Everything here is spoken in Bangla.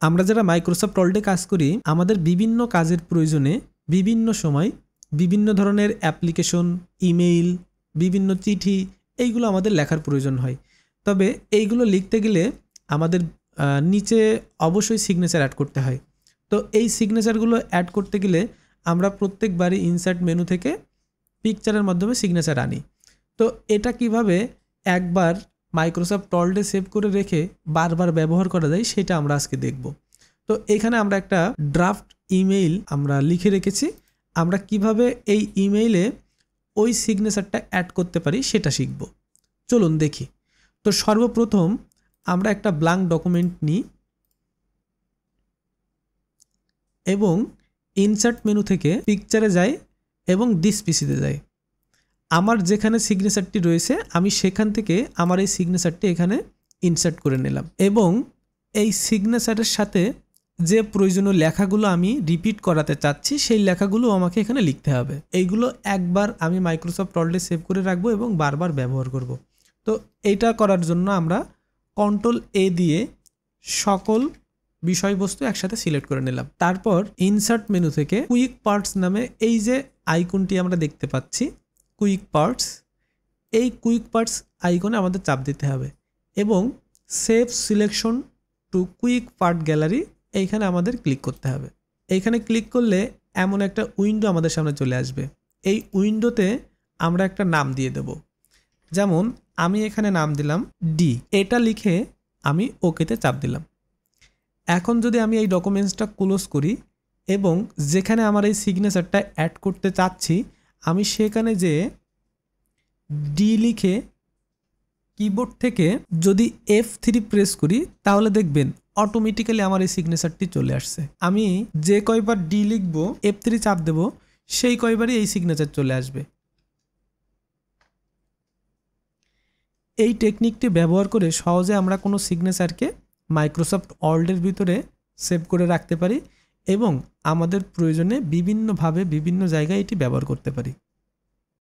আমরা যারা মাইক্রোসফট ওয়ার্ডে কাজ করি আমাদের বিভিন্ন কাজের প্রয়োজনে বিভিন্ন সময় বিভিন্ন ধরনের অ্যাপ্লিকেশন, ইমেইল, বিভিন্ন চিঠি এইগুলো আমাদের লেখার প্রয়োজন হয়। তবে এইগুলো লিখতে গেলে আমাদের নিচে অবশ্যই সিগনেচার অ্যাড করতে হয়। তো এই সিগনেচারগুলো অ্যাড করতে গেলে আমরা প্রত্যেকবারই ইনসার্ট মেনু থেকে পিকচারের মাধ্যমে সিগনেচার আনি। তো এটা কিভাবে একবার মাইক্রোসফট ওয়ার্ডে সেভ করে রেখে বারবার ব্যবহার করা যায় সেটা আমরা আজকে দেখব। তো এখানে আমরা একটা ড্রাফট ইমেইল আমরা লিখে রেখেছি। আমরা কিভাবে এই ইমেইলে ওই সিগনেচারটা অ্যাড করতে পারি সেটা শিখব। চলুন দেখি। তো সর্বপ্রথম আমরা একটা ব্ল্যাঙ্ক ডকুমেন্ট নিই এবং ইনসার্ট মেনু থেকে পিকচারে যাই এবং দিস পিসিতে যাই। আমার যেখানে সিগনেচারটি রয়েছে আমি সেখান থেকে আমার এই সিগনেচারটি এখানে ইনসার্ট করে নিলাম এবং এই সিগনেচারের সাথে যে প্রয়োজনীয় লেখাগুলো আমি রিপিট করাতে চাচ্ছি সেই লেখাগুলো আমাকে এখানে লিখতে হবে। এইগুলো একবার আমি মাইক্রোসফট ওয়ার্ডে সেভ করে রাখবো এবং বারবার ব্যবহার করব। তো এইটা করার জন্য আমরা কন্ট্রোল এ দিয়ে সকল বিষয়বস্তু একসাথে সিলেক্ট করে নিলাম। তারপর ইনসার্ট মেনু থেকে কুইক পার্টস নামে এই যে আইকনটি আমরা দেখতে পাচ্ছি কুইক পার্টস, এই কুইক পার্টস আইকনে আমাদের চাপ দিতে হবে এবং save selection to quick part gallery এইখানে আমাদের ক্লিক করতে হবে। এইখানে ক্লিক করলে এমন একটা উইন্ডো আমাদের সামনে চলে আসবে। এই উইন্ডোতে আমরা একটা নাম দিয়ে দেব, যেমন আমি এখানে নাম দিলাম ডি। এটা লিখে আমি ওকেতে চাপ দিলাম। এখন যদি আমি এই ডকুমেন্টসটা ক্লোজ করি এবং যেখানে আমার এই সিগনেচারটা অ্যাড করতে চাচ্ছি আমি সেখানে যে ডি লিখে কিবোর্ড থেকে যদি F3 প্রেস করি তাহলে দেখবেন অটোমেটিক্যালি আমার এই সিগনেচারটি চলে আসছে। আমি যে কয়বার ডি লিখবো F3 চাপ দেব সেই কয়বারই এই সিগনেচার চলে আসবে। এই টেকনিকটি ব্যবহার করে সহজে আমরা কোনো সিগনেচারকে মাইক্রোসফট ওয়ার্ডের ভিতরে সেভ করে রাখতে পারি এবং আমাদের প্রয়োজনে বিভিন্নভাবে বিভিন্ন জায়গায় এটি ব্যবহার করতে পারি।